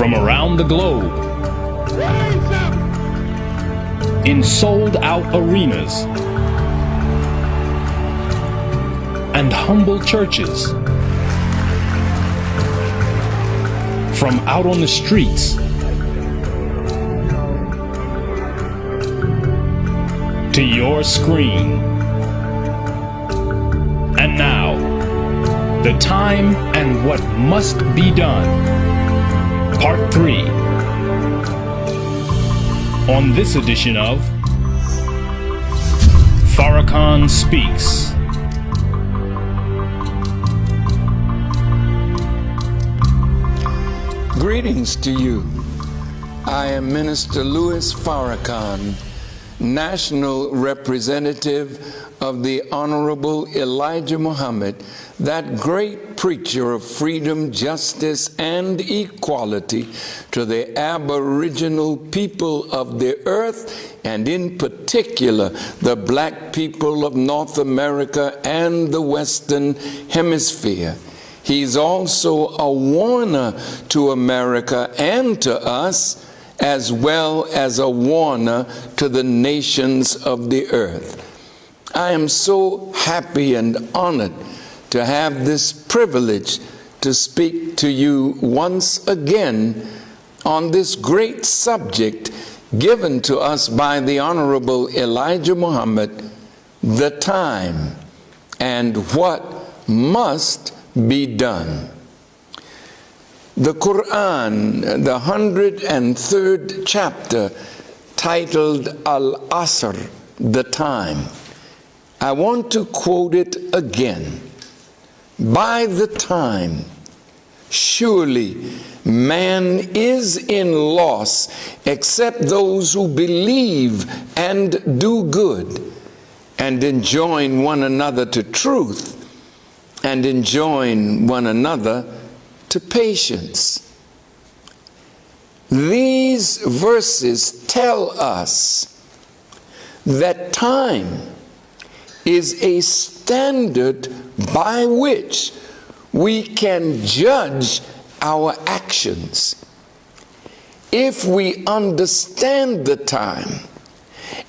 from around the globe, in sold-out arenas and humble churches, from out on the streets to your screen. And now, the time and what must be done, Part 3, on this edition of Farrakhan Speaks. Greetings to you. I am Minister Louis Farrakhan, National Representative of the Honorable Elijah Muhammad, that great preacher of freedom, justice, and equality to the Aboriginal people of the earth, and in particular, the black people of North America and the Western Hemisphere. He's also a warner to America and to us, as well as a warner to the nations of the earth. I am so happy and honored to have this privilege to speak to you once again on this great subject given to us by the Honorable Elijah Muhammad, the time and what must be done. The Quran, the 103rd chapter, titled Al-Asr, the time. I want to quote it again. By the time, surely man is in loss, except those who believe and do good, and enjoin one another to truth, and enjoin one another to patience. These verses tell us that time is a standard by which we can judge our actions. If we understand the time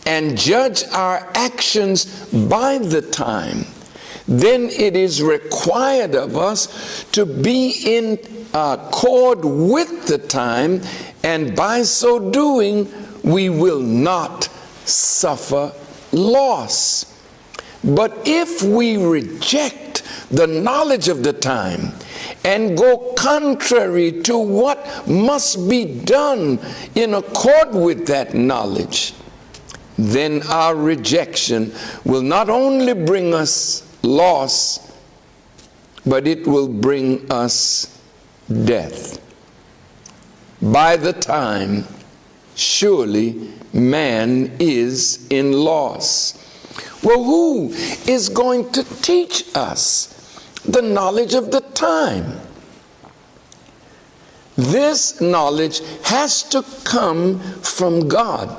and judge our actions by the time, then it is required of us to be in accord with the time, and by so doing, we will not suffer loss. But if we reject the knowledge of the time and go contrary to what must be done in accord with that knowledge, then our rejection will not only bring us loss, but it will bring us death. By the time, surely man is in loss. Well, who is going to teach us the knowledge of the time? This knowledge has to come from God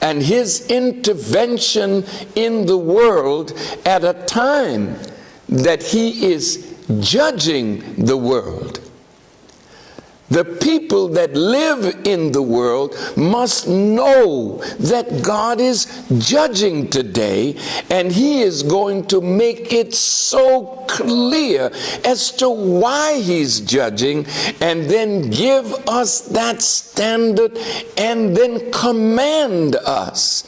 and his intervention in the world at a time that he is judging the world. The people that live in the world must know that God is judging today, and he is going to make it so clear as to why he's judging, and then give us that standard, and then command us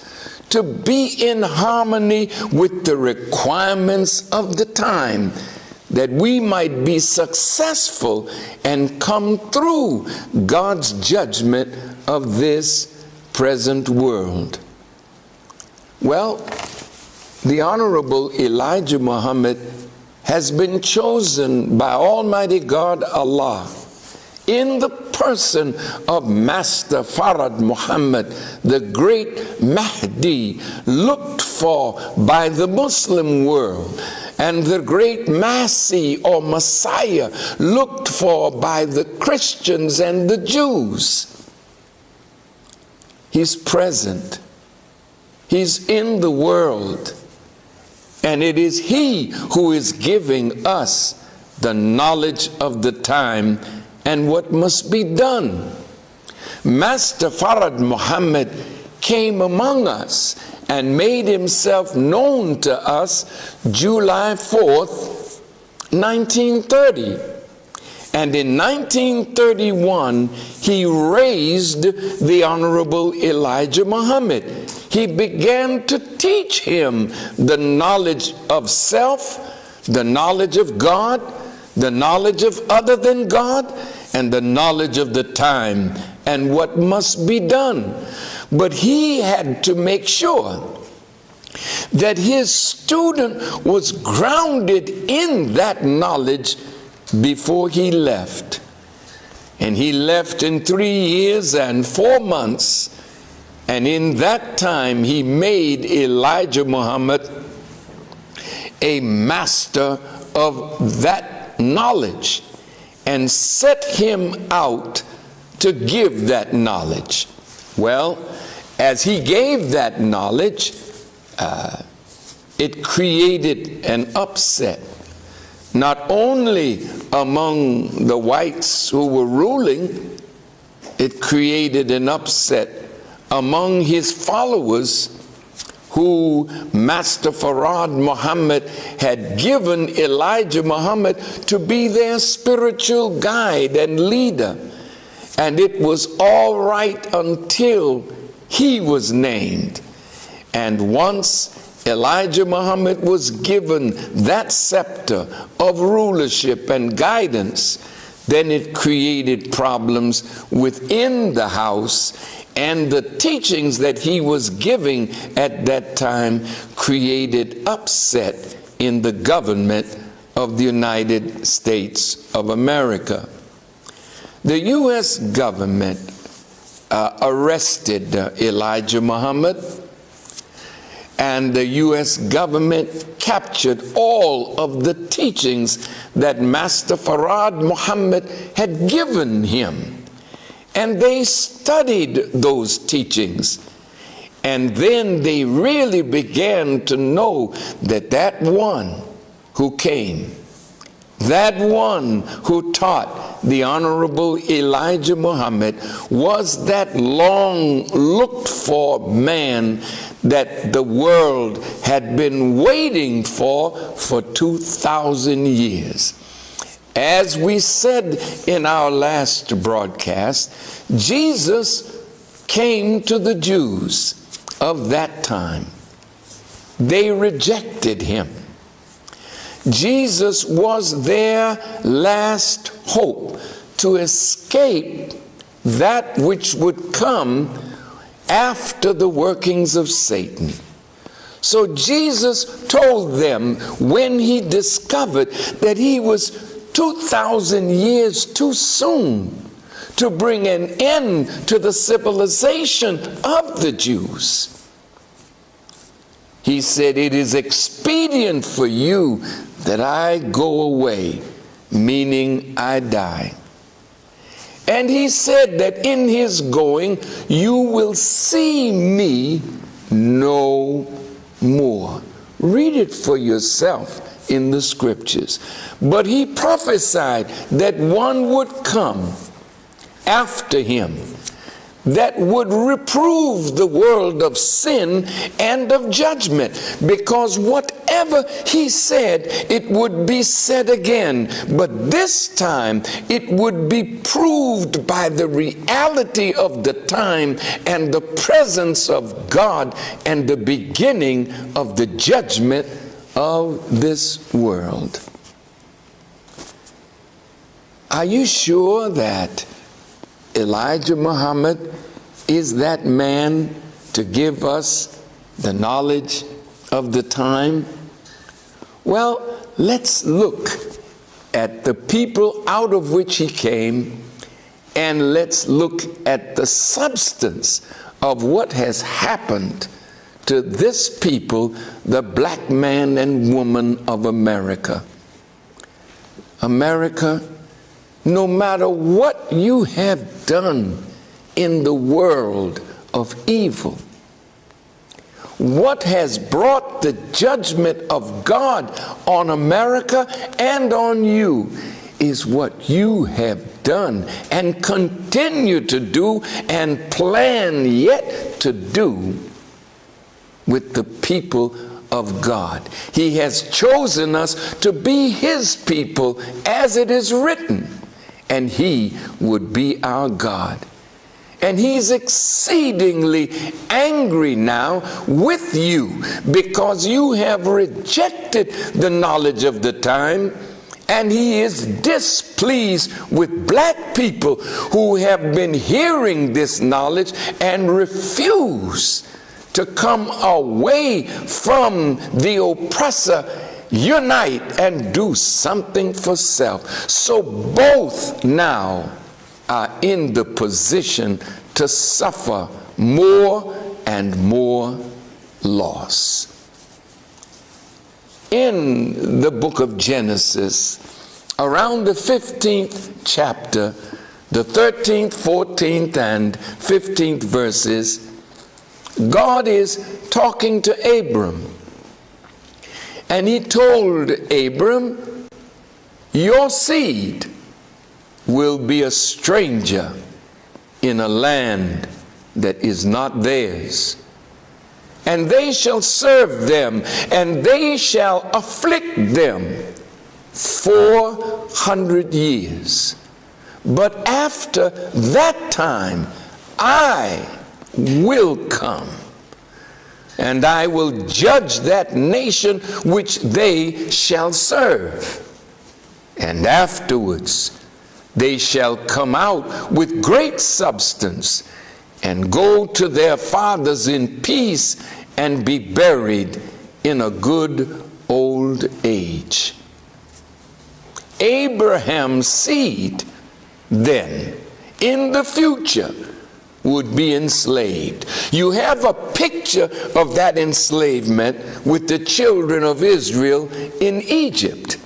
to be in harmony with the requirements of the time, that we might be successful and come through God's judgment of this present world. Well, the Honorable Elijah Muhammad has been chosen by Almighty God Allah in the person of Master Farad Muhammad, the great Mahdi, looked for by the Muslim world, and the great Masih or Messiah, looked for by the Christians and the Jews. He's present. He's in the world. And it is he who is giving us the knowledge of the time and what must be done. Master Farad Muhammad came among us and made himself known to us July 4th, 1930. And in 1931, he raised the Honorable Elijah Muhammad. He began to teach him the knowledge of self, the knowledge of God, the knowledge of other than God, and the knowledge of the time and what must be done. But he had to make sure that his student was grounded in that knowledge before he left. And he left in 3 years and 4 months, and in that time he made Elijah Muhammad a master of that knowledge and set him out to give that knowledge. Well, as he gave that knowledge, it created an upset, not only among the whites who were ruling, it created an upset among his followers, who Master Farad Muhammad had given Elijah Muhammad to be their spiritual guide and leader. And it was all right until he was named. And once Elijah Muhammad was given that scepter of rulership and guidance, then it created problems within the house, and the teachings that he was giving at that time created upset in the government of the United States of America. The U.S. government arrested Elijah Muhammad, and the U.S. government captured all of the teachings that Master Farad Muhammad had given him. And they studied those teachings. And then they really began to know that that one who came, that one who taught the Honorable Elijah Muhammad, was that long looked for man that the world had been waiting for 2,000 years. As we said in our last broadcast, Jesus came to the Jews of that time. They rejected him. Jesus was their last hope to escape that which would come after the workings of Satan. So Jesus told them, when he discovered that he was 2,000 years too soon to bring an end to the civilization of the Jews, he said, "It is expedient for you that I go away," meaning I die. And he said that in his going, you will see me no more. Read it for yourself in the scriptures. But he prophesied that one would come after him that would reprove the world of sin and of judgment, because whatever he said, it would be said again, but this time it would be proved by the reality of the time and the presence of God and the beginning of the judgment of this world. Are you sure that Elijah Muhammad is that man to give us the knowledge of the time? Well, let's look at the people out of which he came, and let's look at the substance of what has happened to this people, the black man and woman of America. America, no matter what you have done in the world of evil, what has brought the judgment of God on America and on you is what you have done and continue to do and plan yet to do with the people of God. He has chosen us to be His people as it is written, and He would be our God. And He's exceedingly angry now with you because you have rejected the knowledge of the time, and He is displeased with black people who have been hearing this knowledge and refuse to come away from the oppressor. Unite and do something for self. So both now are in the position to suffer more and more loss. In the book of Genesis, around the 15th chapter, the 13th, 14th, and 15th verses, God is talking to Abram. And He told Abram, your seed will be a stranger in a land that is not theirs. And they shall serve them, and they shall afflict them 400 years. But after that time, I will come, and I will judge that nation which they shall serve. And afterwards they shall come out with great substance, and go to their fathers in peace, and be buried in a good old age. Abraham's seed then, in the future, would be enslaved. You have a picture of that enslavement with the children of Israel in Egypt.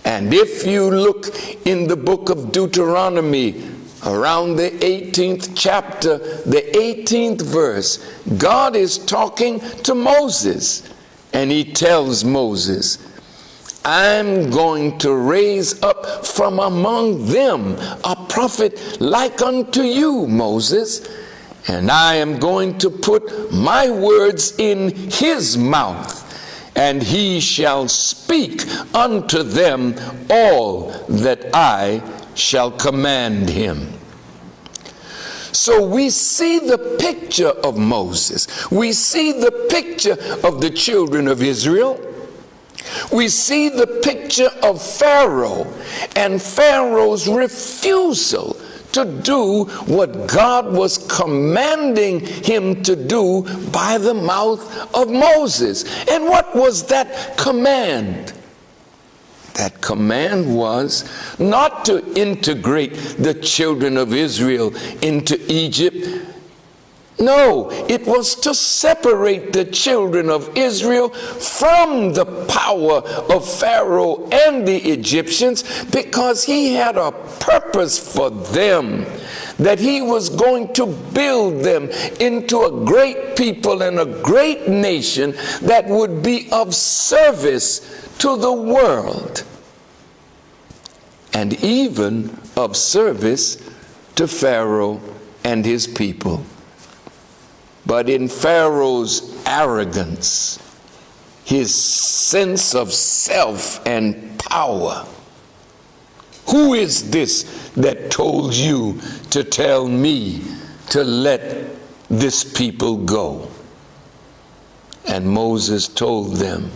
And if you look in the book of Deuteronomy, around the 18th chapter, the 18th verse, God is talking to Moses, and He tells Moses, I'm going to raise up from among them a prophet like unto you, Moses, and I am going to put my words in his mouth, and he shall speak unto them all that I shall command him. So we see the picture of Moses. We see the picture of the children of Israel. We see the picture of Pharaoh and Pharaoh's refusal to do what God was commanding him to do by the mouth of Moses. And what was that command? That command was not to integrate the children of Israel into Egypt. No, it was to separate the children of Israel from the power of Pharaoh and the Egyptians, because he had a purpose for them, that he was going to build them into a great people and a great nation that would be of service to the world, and even of service to Pharaoh and his people. But in Pharaoh's arrogance, his sense of self and power, who is this that told you to tell me to let this people go? And Moses told them,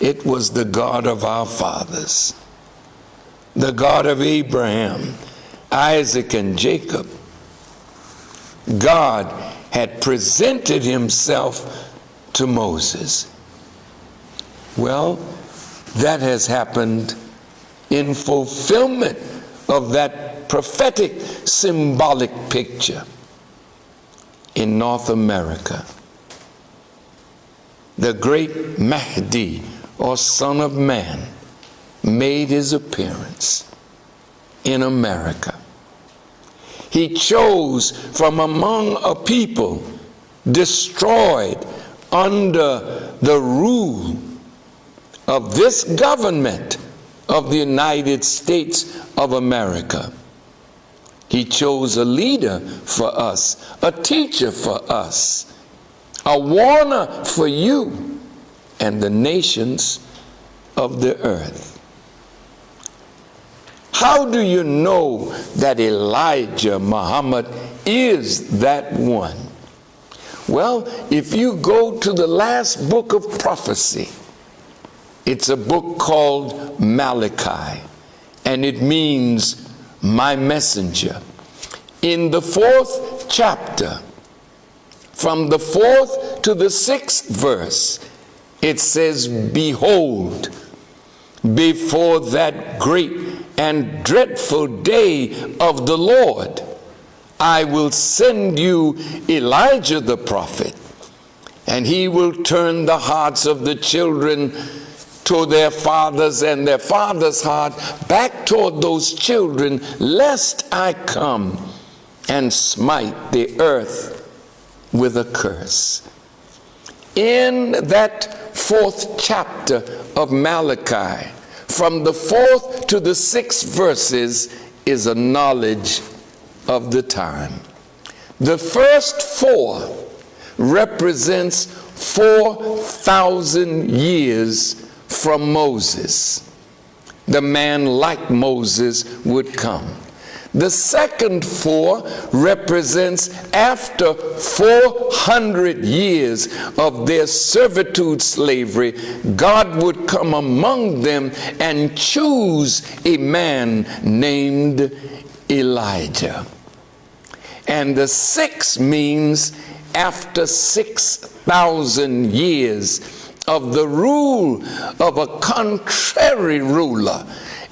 it was the God of our fathers, the God of Abraham, Isaac, and Jacob. God had presented himself to Moses. Well, that has happened in fulfillment of that prophetic symbolic picture in North America. The great Mahdi, or Son of Man, made his appearance in America. He chose from among a people destroyed under the rule of this government of the United States of America. He chose a leader for us, a teacher for us, a warner for you and the nations of the earth. How do you know that Elijah Muhammad is that one? Well, if you go to the last book of prophecy, it's a book called Malachi, and it means my messenger. In the 4th chapter, from the 4th to the 6th verse, it says, behold, before that great and dreadful day of the Lord, I will send you Elijah the prophet, and he will turn the hearts of the children to their fathers and their fathers' heart back toward those children, lest I come and smite the earth with a curse. In that 4th chapter of Malachi, from the 4th to the 6th verses, is a knowledge of the time. The first 4 represents 4,000 years from Moses. The man like Moses would come. The second 4 represents after 400 years of their servitude slavery, God would come among them and choose a man named Elijah. And the 6 means after 6,000 years of the rule of a contrary ruler,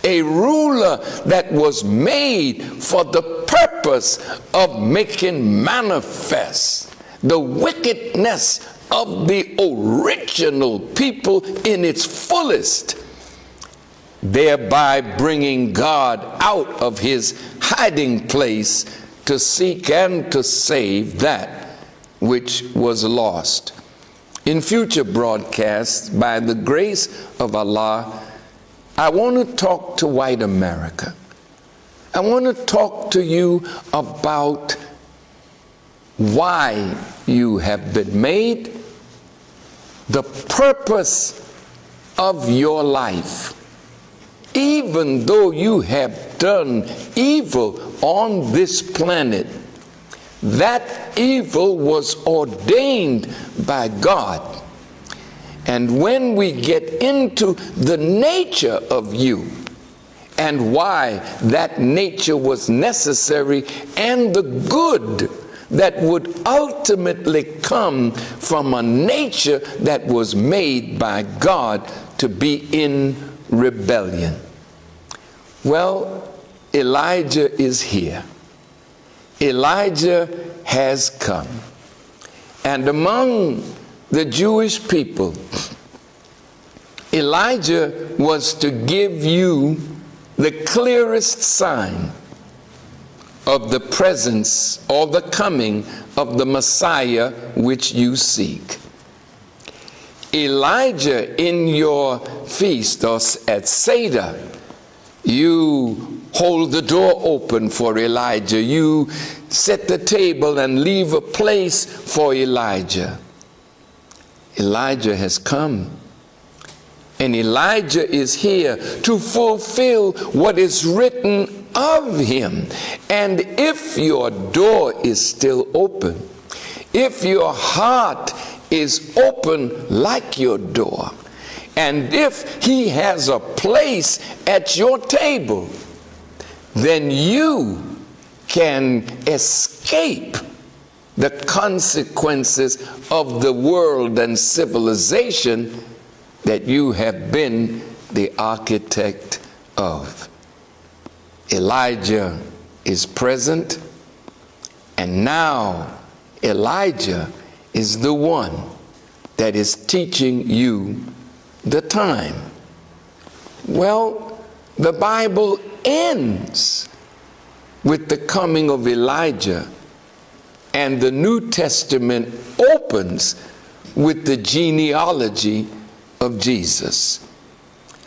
a ruler that was made for the purpose of making manifest the wickedness of the original people in its fullest, thereby bringing God out of his hiding place to seek and to save that which was lost. In future broadcasts, by the grace of Allah, I want to talk to white America. I want to talk to you about why you have been made, the purpose of your life. Even though you have done evil on this planet, that evil was ordained by God. And when we get into the nature of you and why that nature was necessary and the good that would ultimately come from a nature that was made by God to be in rebellion. Well, Elijah is here. Elijah has come. And among the Jewish people, Elijah was to give you the clearest sign of the presence or the coming of the Messiah which you seek. Elijah, in your feast or at Seder, you hold the door open for Elijah. You set the table and leave a place for Elijah. Elijah has come. And Elijah is here to fulfill what is written of him. And if your door is still open, if your heart is open like your door, and if he has a place at your table, then you can escape the consequences of the world and civilization that you have been the architect of. Elijah is present, and now Elijah is the one that is teaching you the time. Well, the Bible ends with the coming of Elijah, and the New Testament opens with the genealogy of Jesus.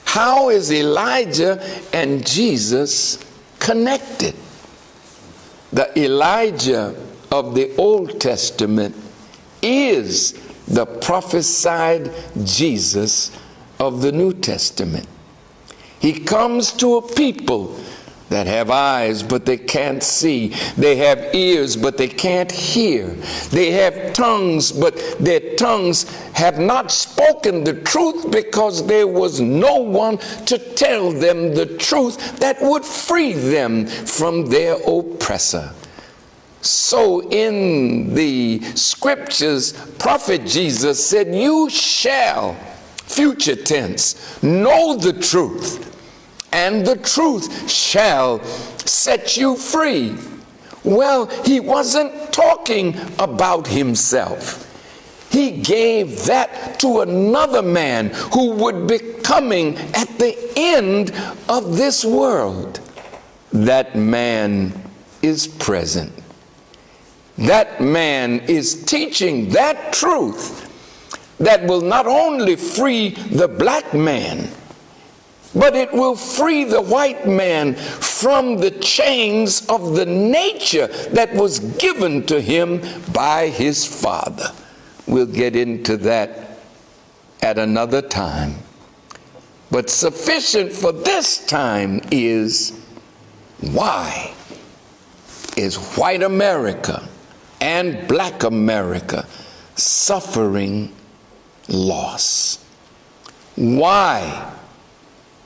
How is Elijah and Jesus connected? The Elijah of the Old Testament is the prophesied Jesus of the New Testament. He comes to a people that have eyes but they can't see. They have ears but they can't hear. They have tongues but their tongues have not spoken the truth because there was no one to tell them the truth that would free them from their oppressor. So in the scriptures, prophet Jesus said, you shall, future tense, know the truth, and the truth shall set you free. Well, he wasn't talking about himself. He gave that to another man who would be coming at the end of this world. That man is present. That man is teaching that truth that will not only free the black man, but it will free the white man from the chains of the nature that was given to him by his father. We'll get into that at another time. But sufficient for this time is, why is white America and black America suffering loss? Why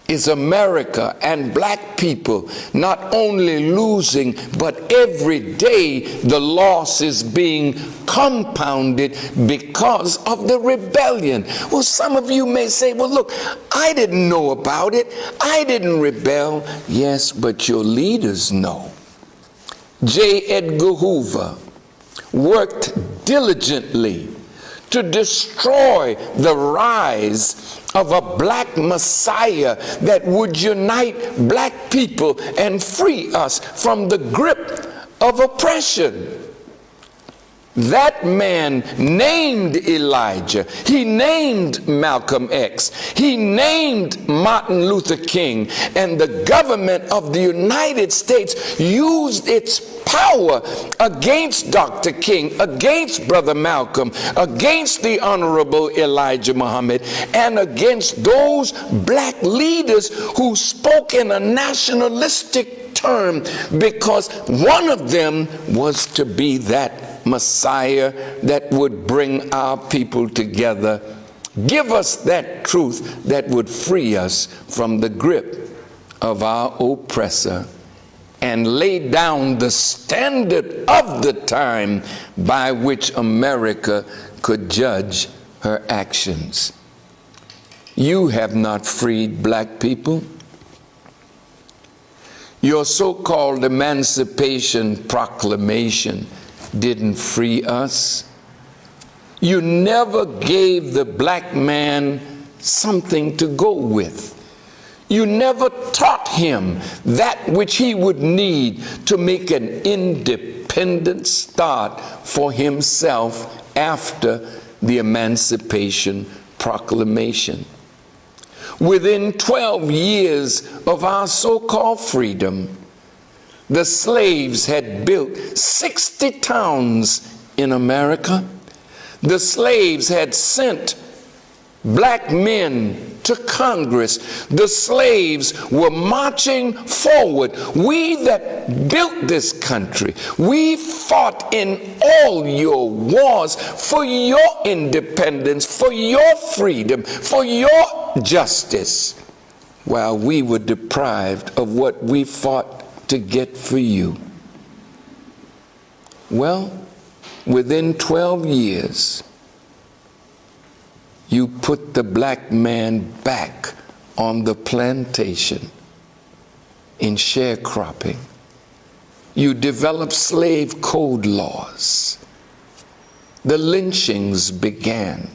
is America and black people not only losing, but every day the loss is being compounded because of the rebellion? Well, some of you may say, well, look, I didn't know about it. I didn't rebel. Yes, but your leaders know. J. Edgar Hoover worked diligently to destroy the rise of a black Messiah that would unite black people and free us from the grip of oppression. That man named Elijah. He named Malcolm X. He named Martin Luther King. And the government of the United States used its power against Dr. King, against Brother Malcolm, against the Honorable Elijah Muhammad, and against those black leaders who spoke in a nationalistic term, because one of them was to be that Messiah that would bring our people together, give us that truth that would free us from the grip of our oppressor, and lay down the standard of the time by which America could judge her actions. You have not freed black people. Your so-called Emancipation Proclamation didn't free us. You never gave the black man something to go with. You never taught him that which he would need to make an independent start for himself after the Emancipation Proclamation. Within 12 years of our so-called freedom, the slaves had built 60 towns in America. The slaves had sent black men to Congress. The slaves were marching forward. We that built this country, we fought in all your wars for your independence, for your freedom, for your justice, while we were deprived of what we fought to get for you. Well, within 12 years, you put the black man back on the plantation in sharecropping. You developed slave code laws. The lynchings began.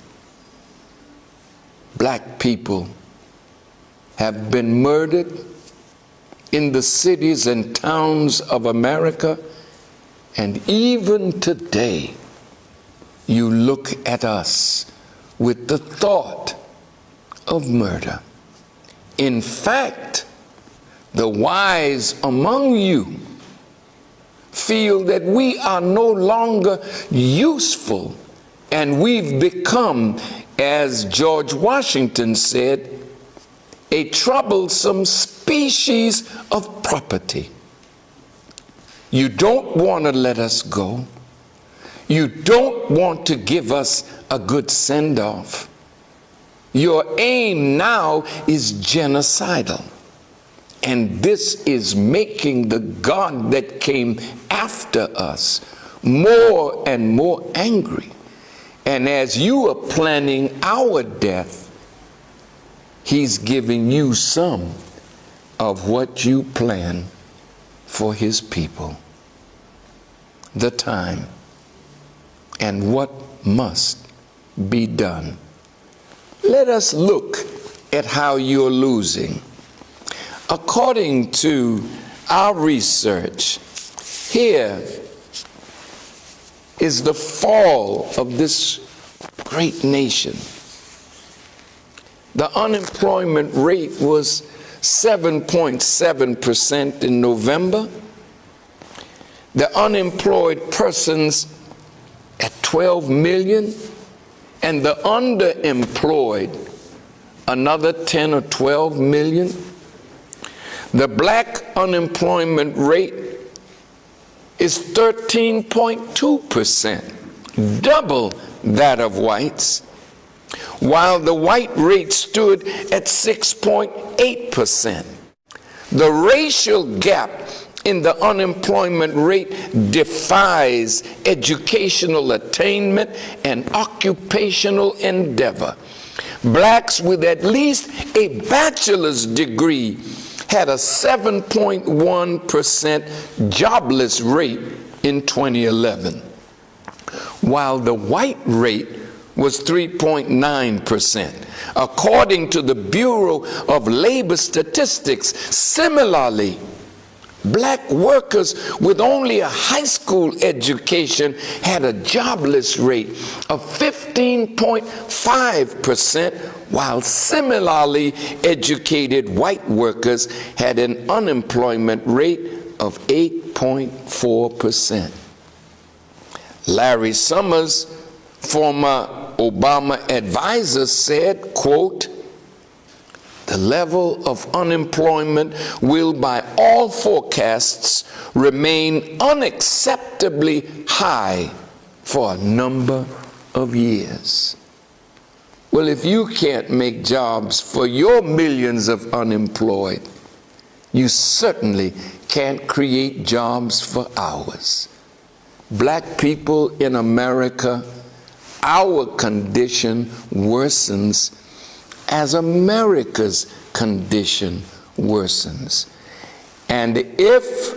Black people have been murdered in the cities and towns of America, and even today you look at us with the thought of murder. In fact, the wise among you feel that we are no longer useful, and we've become, as George Washington said, a troublesome species of property. You don't want to let us go. You don't want to give us a good send-off. Your aim now is genocidal. And this is making the God that came after us more and more angry. And as you are planning our death, he's giving you some of what you plan for his people. The time and what must be done. Let us look at how you're losing. According to our research, here is the fall of this great nation. The unemployment rate was 7.7% in November. The unemployed persons at 12 million, and the underemployed another 10 or 12 million. The black unemployment rate is 13.2%, double that of whites, while the white rate stood at 6.8%. The racial gap in the unemployment rate defies educational attainment and occupational endeavor. Blacks with at least a bachelor's degree had a 7.1% jobless rate in 2011, while the white rate was 3.9%. According to the Bureau of Labor Statistics, similarly, black workers with only a high school education had a jobless rate of 15.5%, while similarly educated white workers had an unemployment rate of 8.4%. Larry Summers, former Obama advisor, said, quote, "The level of unemployment will by all forecasts remain unacceptably high for a number of years." Well, if you can't make jobs for your millions of unemployed, you certainly can't create jobs for ours. Black people in America, our condition worsens as America's condition worsens. And if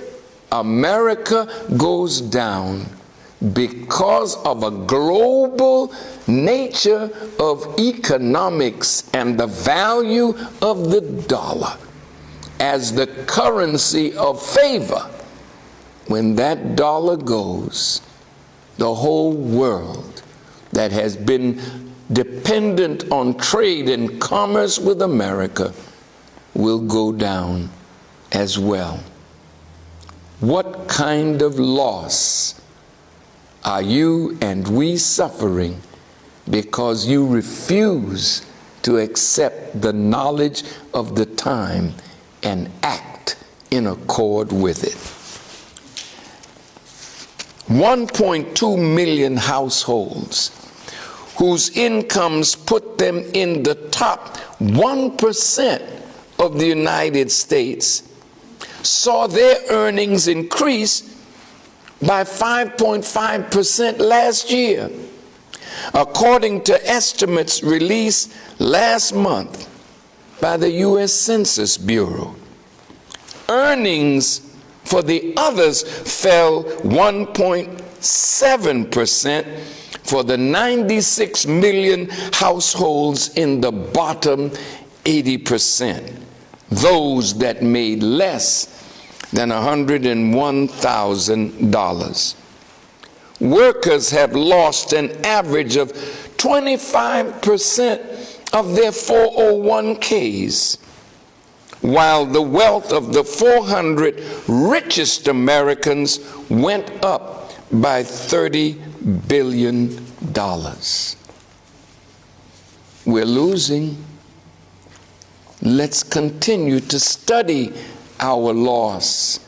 America goes down because of a global nature of economics and the value of the dollar as the currency of favor, when that dollar goes, the whole world that has been dependent on trade and commerce with America will go down as well. What kind of loss are you and we suffering because you refuse to accept the knowledge of the time and act in accord with it? 1.2 million households whose incomes put them in the top 1% of the United States saw their earnings increase by 5.5% last year. According to estimates released last month by the U.S. Census Bureau, earnings for the others fell 1.7% for the 96 million households in the bottom 80%, those that made less than $101,000. Workers have lost an average of 25% of their 401ks. while the wealth of the 400 richest Americans went up by $30 billion. We're losing. Let's continue to study our loss.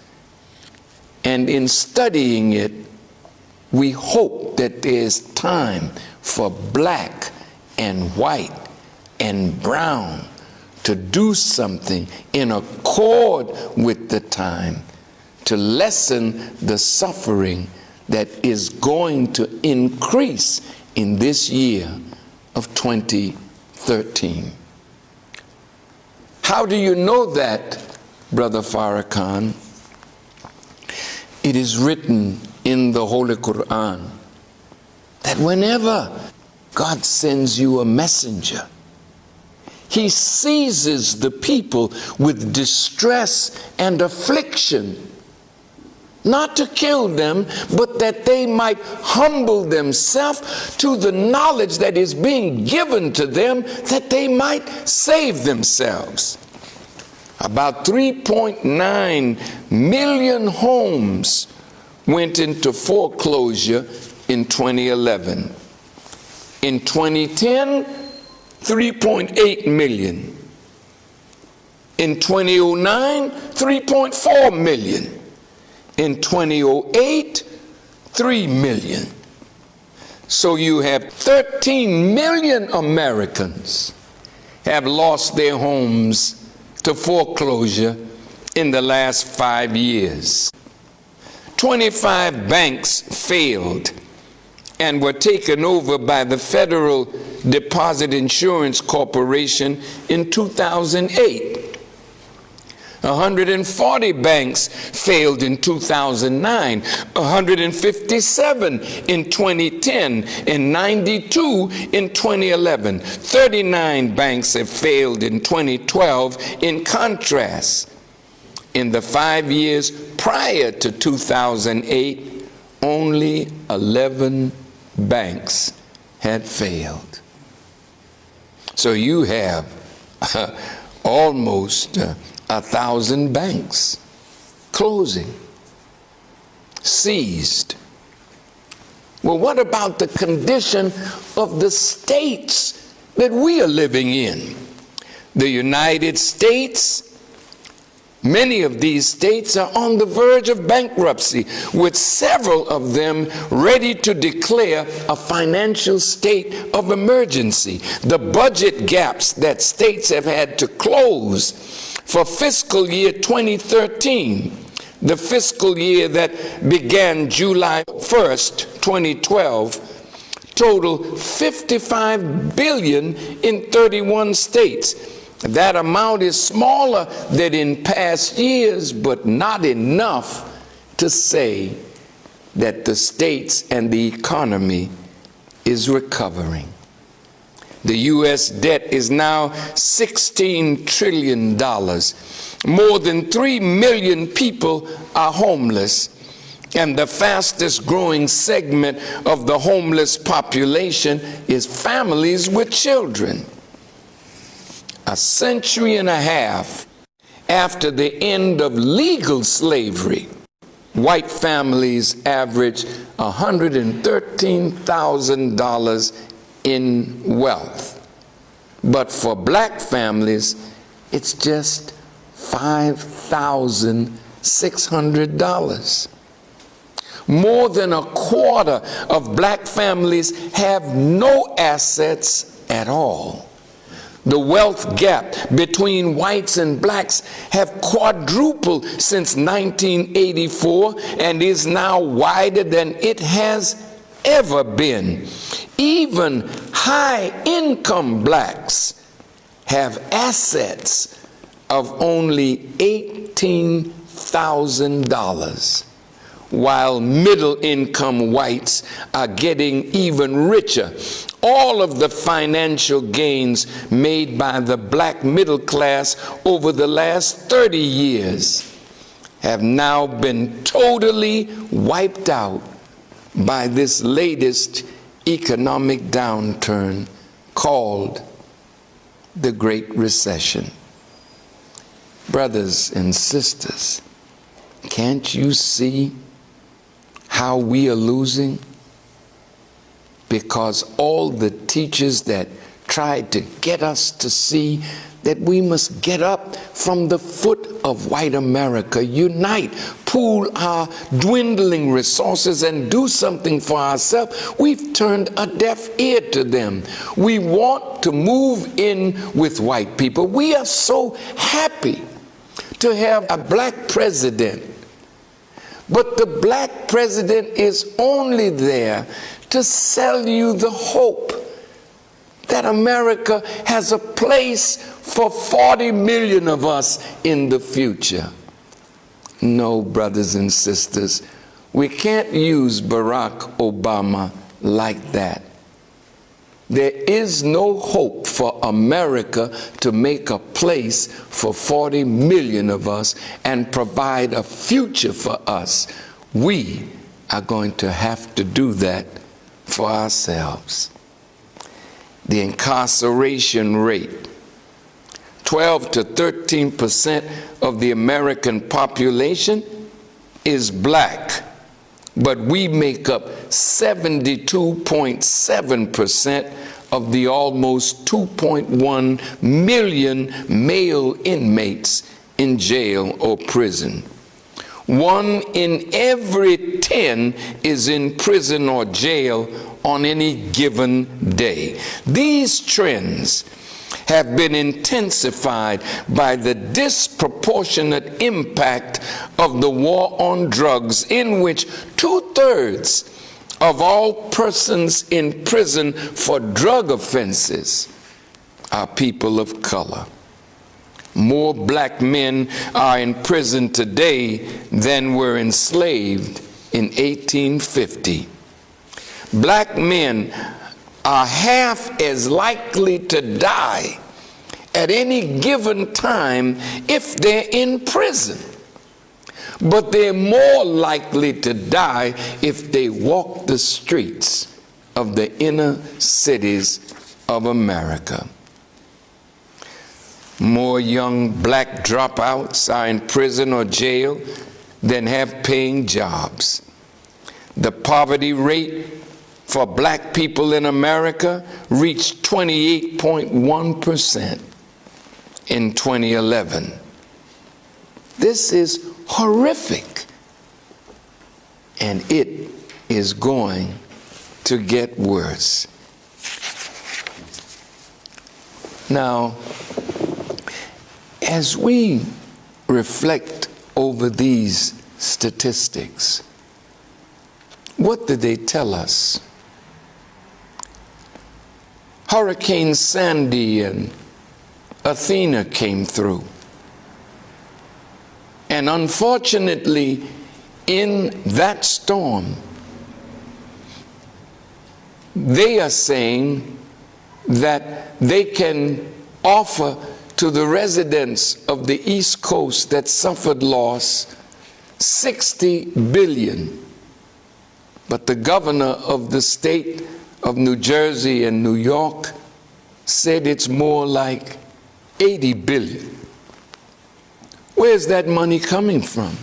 And in studying it, we hope that there's time for black and white and brown to do something in accord with the time, to lessen the suffering that is going to increase in this year of 2013. How do you know that, Brother Farrakhan? It is written in the Holy Quran that whenever God sends you a messenger, he seizes the people with distress and affliction, not to kill them, but that they might humble themselves to the knowledge that is being given to them, that they might save themselves. About 3.9 million homes went into foreclosure in 2011. In 2010, 3.8 million. In 2009, 3.4 million. In 2008, 3 million. So you have 13 million Americans have lost their homes to foreclosure in the last 5 years. 25 banks failed and were taken over by the Federal Deposit Insurance Corporation in 2008. 140 banks failed in 2009, 157 in 2010, and 92 in 2011. 39 banks have failed in 2012. In contrast, in the 5 years prior to 2008, only 11 banks had failed. So you have almost 1,000 banks closing, seized. Well, what about the condition of the states that we are living in? The United States, many of these states are on the verge of bankruptcy, with several of them ready to declare a financial state of emergency. The budget gaps that states have had to close for fiscal year 2013, the fiscal year that began July 1st, 2012, total $55 billion in 31 states. That amount is smaller than in past years, but not enough to say that the states and the economy is recovering. The U.S. debt is now $16 trillion. More than 3 million people are homeless, and the fastest growing segment of the homeless population is families with children. A century and a half after the end of legal slavery, white families average $113,000 in wealth. But for black families, it's just $5,600. More than a quarter of black families have no assets at all. The wealth gap between whites and blacks have quadrupled since 1984 and is now wider than it has ever been. Even high-income blacks have assets of only $18,000, while middle-income whites are getting even richer. All of the financial gains made by the black middle class over the last 30 years have now been totally wiped out by this latest economic downturn called the Great Recession. Brothers and sisters, can't you see how we are losing? Because all the teachers that tried to get us to see that we must get up from the foot of white America, unite, pool our dwindling resources and do something for ourselves. We've turned a deaf ear to them. We want to move in with white people. We are so happy to have a black president. But the black president is only there to sell you the hope that America has a place for 40 million of us in the future. No, brothers and sisters, we can't use Barack Obama like that. There is no hope for America to make a place for 40 million of us and provide a future for us. We are going to have to do that for ourselves. The incarceration rate, 12 to 13% of the American population is black, but we make up 72.7% of the almost 2.1 million male inmates in jail or prison. 1 in every 10 is in prison or jail on any given day. These trends have been intensified by the disproportionate impact of the war on drugs, in which 2/3 of all persons in prison for drug offenses are people of color. More black men are in prison today than were enslaved in 1850. Black men are half as likely to die at any given time if they're in prison, but they're more likely to die if they walk the streets of the inner cities of America. More young black dropouts are in prison or jail than have paying jobs. The poverty rate for black people in America reached 28.1% in 2011. This is horrific, and it is going to get worse. Now, as we reflect over these statistics, what do they tell us? Hurricane Sandy and Athena came through. And unfortunately, in that storm, they are saying that they can offer to the residents of the East Coast that suffered loss $60 billion. But the governor of the state of New Jersey and New York said it's more like $80 billion. Where's that money coming from?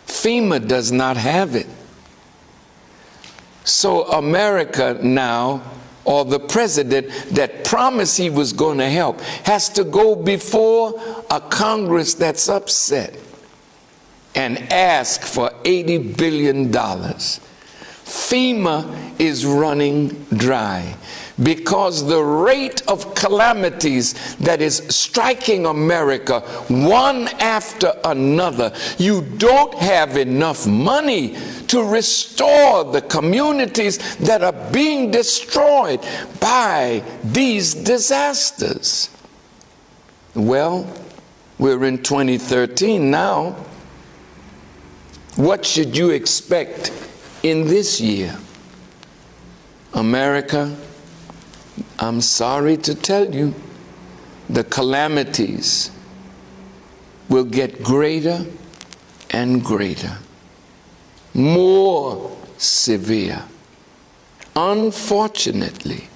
FEMA does not have it. So America now, or the president that promised he was going to help, has to go before a Congress that's upset and ask for $80 billion. FEMA is running dry because the rate of calamities that is striking America one after another, you don't have enough money to restore the communities that are being destroyed by these disasters. Well, we're in 2013 now. What should you expect in this year? America, I'm sorry to tell you, the calamities will get greater and greater, more severe. Unfortunately,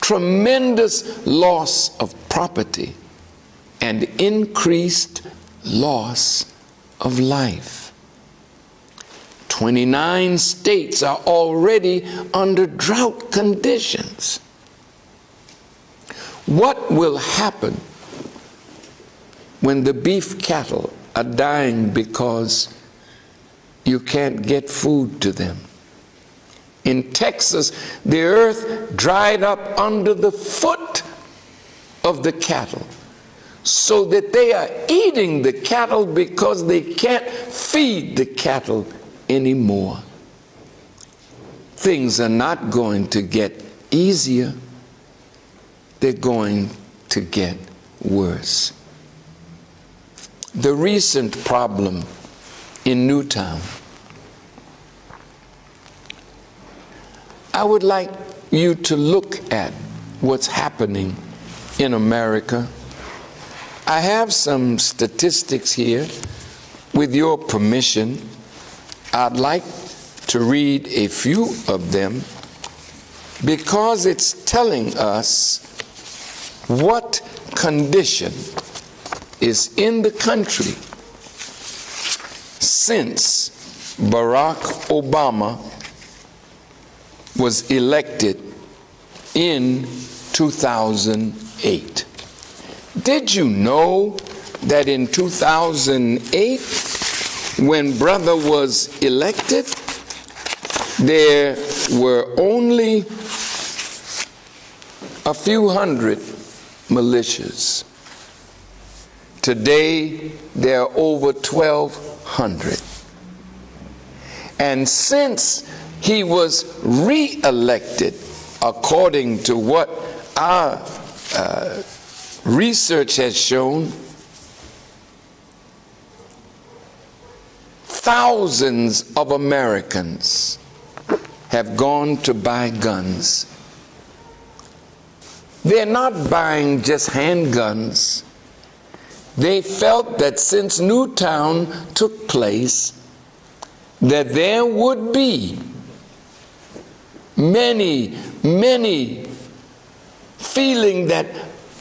tremendous loss of property and increased loss of life. 29 states are already under drought conditions. What will happen when the beef cattle are dying because you can't get food to them? In Texas, the earth dried up under the foot of the cattle, so that they are eating the cattle because they can't feed the cattle anymore. Things are not going to get easier. They're going to get worse. The recent problem in Newtown. I would like you to look at what's happening in America. I have some statistics here. With your permission, I'd like to read a few of them because it's telling us what condition is in the country since Barack Obama was elected in 2008. Did you know that in 2008, when Brother was elected, there were only a few hundred militias? Today, there are over 1,200. And since he was re-elected, according to what our research has shown, thousands of Americans have gone to buy guns. They're not buying just handguns. They felt that since Newtown took place, that there would be many feeling that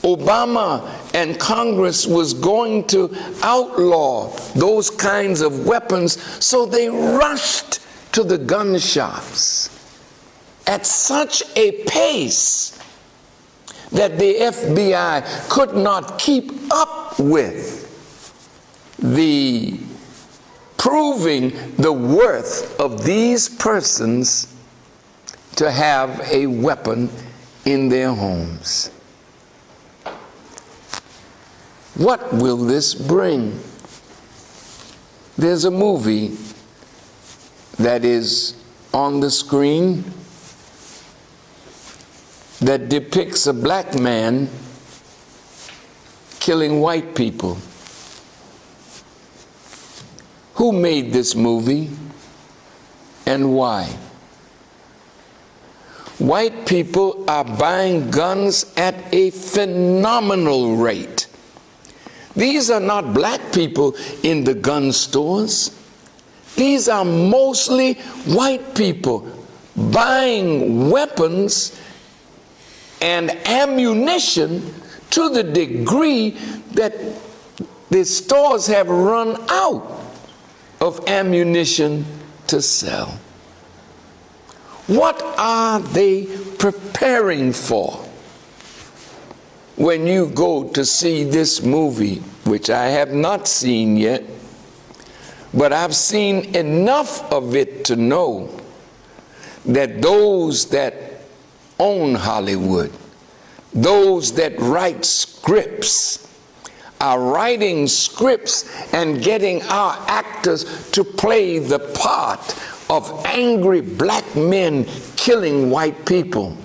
Obama and Congress was going to outlaw those kinds of weapons, so they rushed to the gun shops at such a pace that the FBI could not keep up with the proving the worth of these persons to have a weapon in their homes. What will this bring? There's a movie that is on the screen that depicts a black man killing white people. Who made this movie and why? White people are buying guns at a phenomenal rate. These are not black people in the gun stores. These are mostly white people buying weapons and ammunition to the degree that the stores have run out of ammunition to sell. What are they preparing for? When you go to see this movie, which I have not seen yet, but I've seen enough of it to know that those that own Hollywood, those that write scripts, are writing scripts and getting our actors to play the part of angry black men killing white people,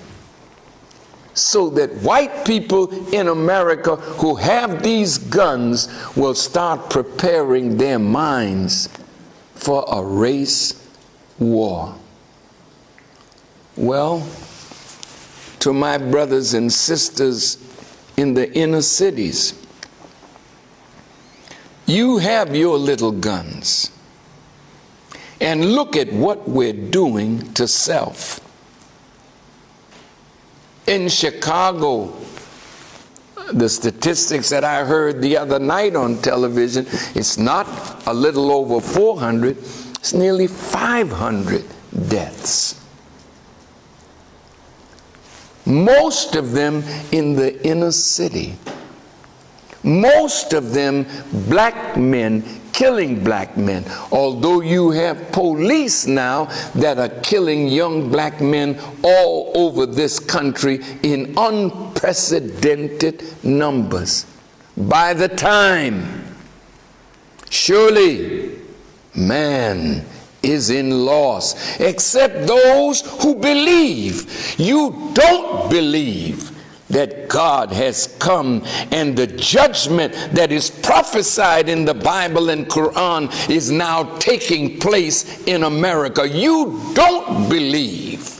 so that white people in America who have these guns will start preparing their minds for a race war. Well, to my brothers and sisters in the inner cities, you have your little guns, and look at what we're doing to self. In Chicago, the statistics that I heard the other night on television, it's not a little over 400, it's nearly 500 deaths. Most of them in the inner city. Most of them black men killing black men. Although you have police now that are killing young black men all over this country in unprecedented numbers. By the time, surely man is in loss, except those who believe. You don't believe that God has come and the judgment that is prophesied in the Bible and Quran is now taking place in America. You don't believe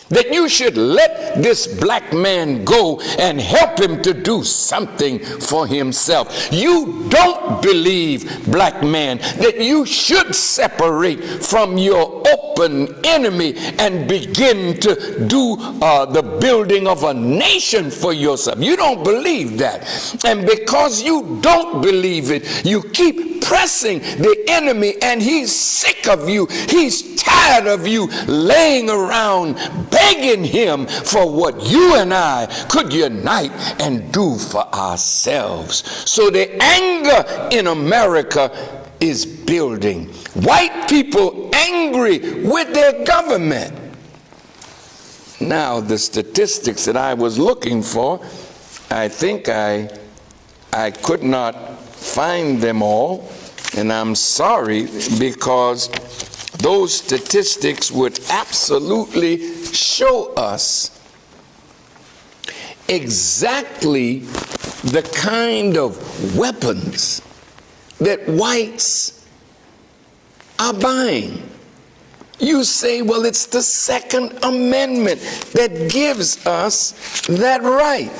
that you should let this black man go and help him to do something for himself. You don't believe, black man, that you should separate from your open enemy and begin to do the building of a nation for yourself. You don't believe that. And because you don't believe it, you keep pressing the enemy, and he's sick of you. He's tired of you laying around begging him for what you and I could unite and do for ourselves. So the anger in America is building. White people angry with their government. Now, the statistics that I was looking for, I think I could not find them all, and I'm sorry, because those statistics would absolutely show us exactly the kind of weapons that whites are buying. You say, well, it's the Second Amendment that gives us that right.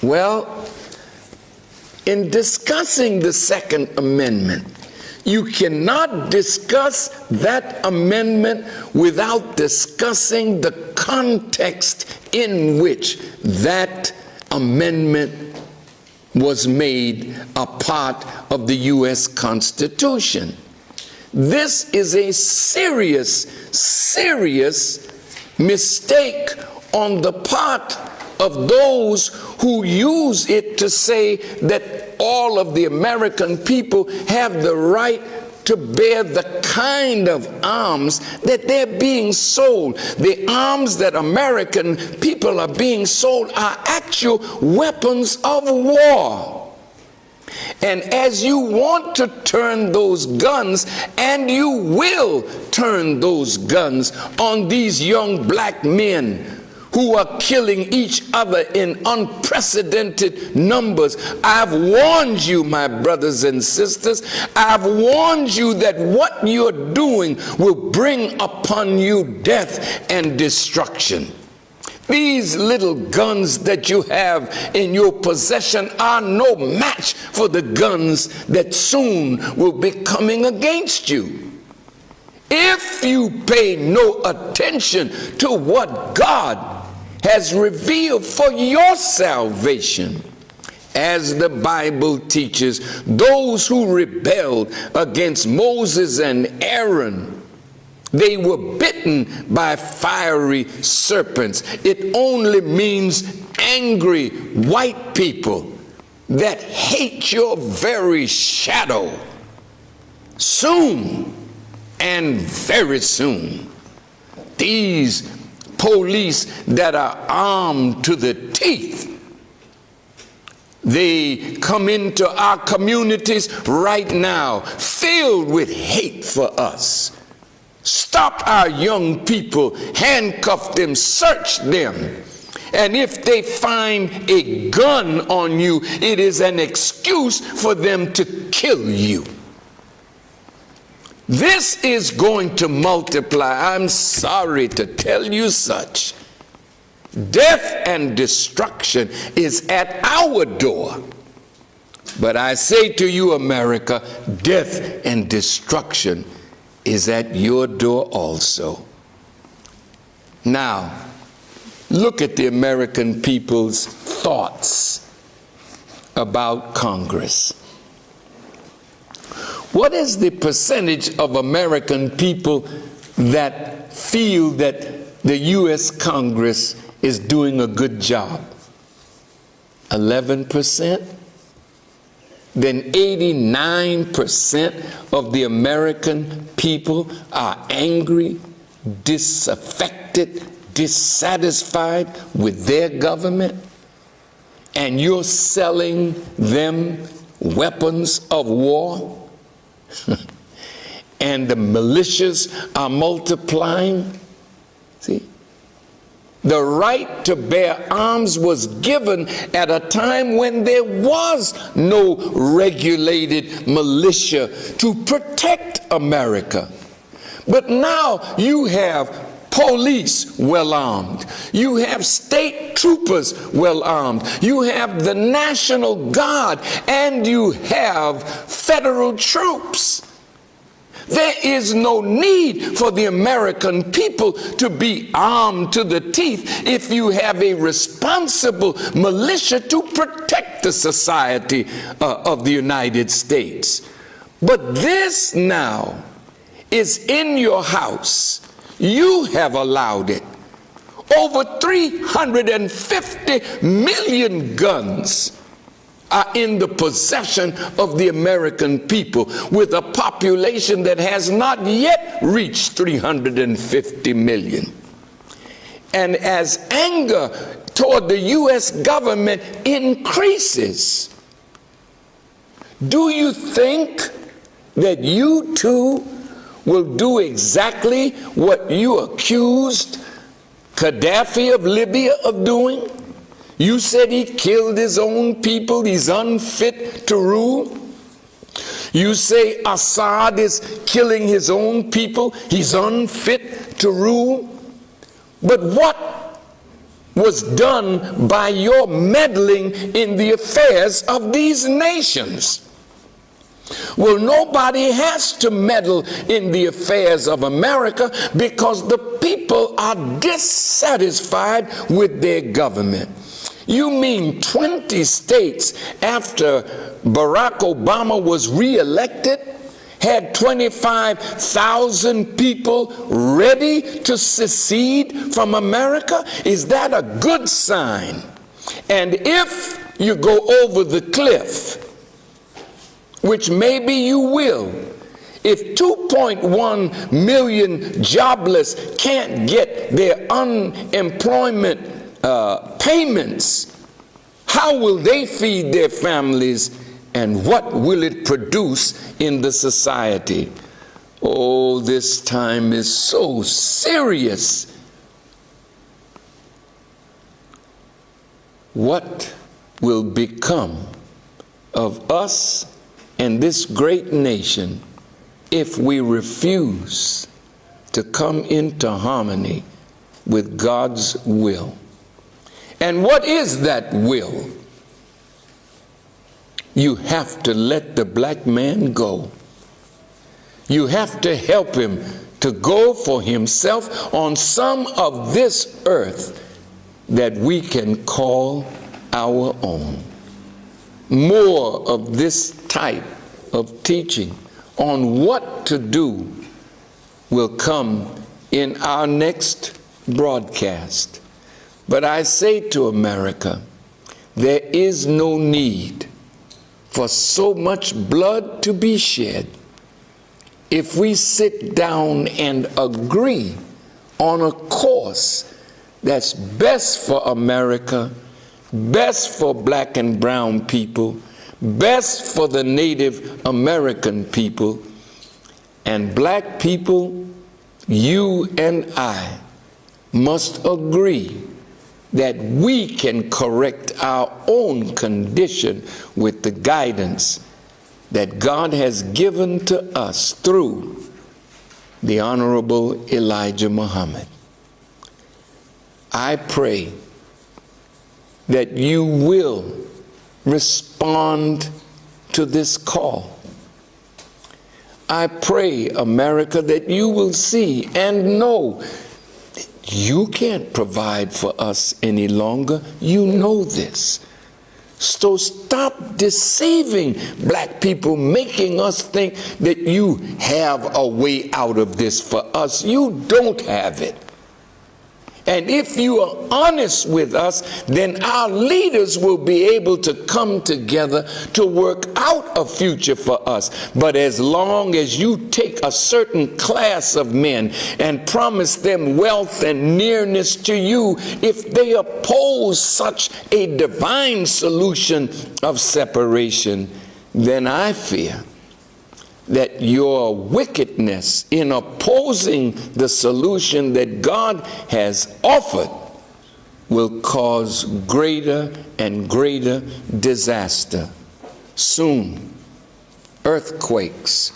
Well, in discussing the Second Amendment, you cannot discuss that amendment without discussing the context in which that amendment was made a part of the U.S. Constitution. This is a serious, serious mistake on the part of those who use it to say that all of the American people have the right to bear the kind of arms that they're being sold. The arms that American people are being sold are actual weapons of war. And as you want to turn those guns, and you will turn those guns on these young black men who are killing each other in unprecedented numbers. I've warned you, my brothers and sisters. I've warned you that what you're doing will bring upon you death and destruction. These little guns that you have in your possession are no match for the guns that soon will be coming against you. If you pay no attention to what God has revealed for your salvation, as the Bible teaches, those who rebelled against Moses and Aaron, they were bitten by fiery serpents. It only means angry white people that hate your very shadow. Soon, and very soon, these police that are armed to the teeth, they come into our communities right now filled with hate for us. Stop our young people, handcuff them, search them. And if they find a gun on you, it is an excuse for them to kill you. This is going to multiply. I'm sorry to tell you such. Death and destruction is at our door. But I say to you, America, death and destruction is at your door also. Now, look at the American people's thoughts about Congress. What is the percentage of American people that feel that the U.S. Congress is doing a good job? 11%? Then 89% of the American people are angry, disaffected, dissatisfied with their government, and you're selling them weapons of war, and the militias are multiplying. See? The right to bear arms was given at a time when there was no regulated militia to protect America. But now you have police well armed. You have state troopers well armed. You have the National Guard, and you have federal troops. There is no need for the American people to be armed to the teeth if you have a responsible militia to protect the society of the United States. But this now is in your house. You have allowed it. Over 350 million guns are in the possession of the American people, with a population that has not yet reached 350 million. And as anger toward the U.S. government increases, do you think that you too will do exactly what you accused Gaddafi of Libya of doing? You said he killed his own people, he's unfit to rule. You say Assad is killing his own people, he's unfit to rule. But what was done by your meddling in the affairs of these nations? Well, nobody has to meddle in the affairs of America because the people are dissatisfied with their government. You mean 20 states, after Barack Obama was reelected, had 25,000 people ready to secede from America? Is that a good sign? And if you go over the cliff, which maybe you will, if 2.1 million jobless can't get their unemployment payments, how will they feed their families, and what will it produce in the society? Oh, this time is so serious. What will become of us and this great nation if we refuse to come into harmony with God's will? And what is that will? You have to let the black man go. You have to help him to go for himself on some of this earth that we can call our own. More of this type of teaching on what to do will come in our next broadcast. But I say to America, there is no need for so much blood to be shed if we sit down and agree on a course that's best for America, best for black and brown people, best for the Native American people. And black people, you and I must agree that we can correct our own condition with the guidance that God has given to us through the Honorable Elijah Muhammad. I pray that you will respond to this call. I pray, America, that you will see and know You can't provide for us any longer. You know this. So stop deceiving black people, making us think that you have a way out of this for us. You don't have it. And if you are honest with us, then our leaders will be able to come together to work out a future for us. But as long as you take a certain class of men and promise them wealth and nearness to you, if they oppose such a divine solution of separation, then I fear that your wickedness in opposing the solution that God has offered will cause greater and greater disaster. Soon, earthquakes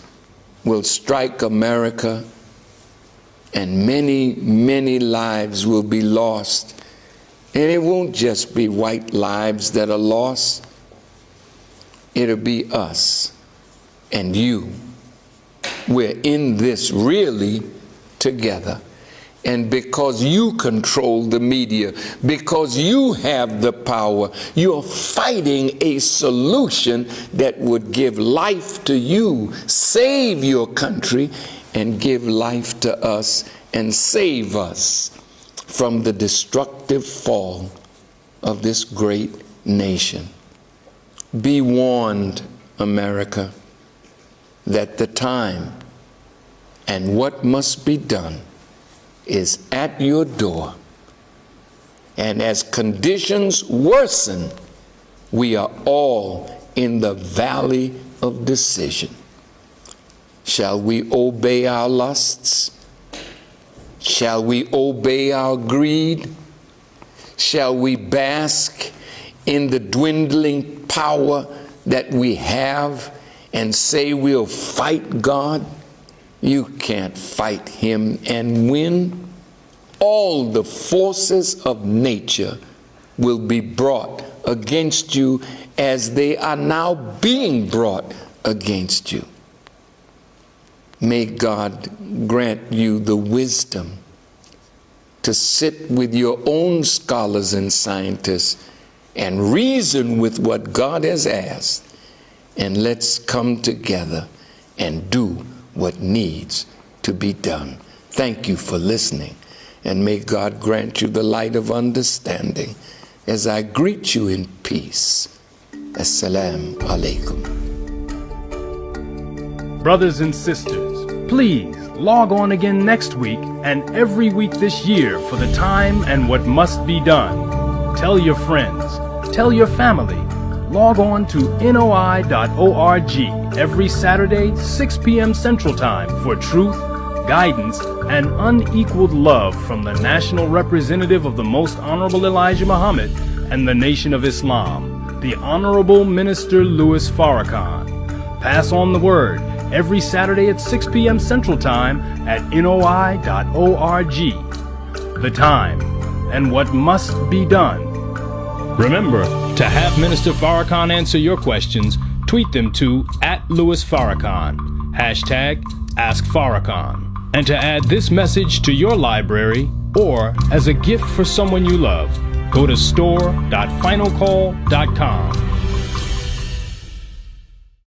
will strike America, and many, many lives will be lost. And it won't just be white lives that are lost. It'll be us and you. We're in this really together. And because you control the media, because you have the power, you're fighting a solution that would give life to you, save your country, and give life to us and save us from the destructive fall of this great nation. Be warned, America, that the time and what must be done is at your door. And as conditions worsen, we are all in the valley of decision. Shall we obey our lusts? Shall we obey our greed? Shall we bask in the dwindling power that we have and say we'll fight God? You can't fight him and win. All the forces of nature will be brought against you as they are now being brought against you. May God grant you the wisdom to sit with your own scholars and scientists and reason with what God has asked. And let's come together and do what needs to be done. Thank you for listening, and may God grant you the light of understanding as I greet you in peace. Assalamu alaikum. Brothers and sisters, please log on again next week and every week this year for the time and what must be done. Tell your friends, tell your family. Log on to noi.org every Saturday, 6 p.m. Central Time for truth, guidance, and unequaled love from the National Representative of the Most Honorable Elijah Muhammad and the Nation of Islam, the Honorable Minister Louis Farrakhan. Pass on the word every Saturday at 6 p.m. Central Time at noi.org. The time and what must be done. Remember, to have Minister Farrakhan answer your questions, tweet them to @LouisFarrakhan, #AskFarrakhan. And to add this message to your library or as a gift for someone you love, go to store.finalcall.com.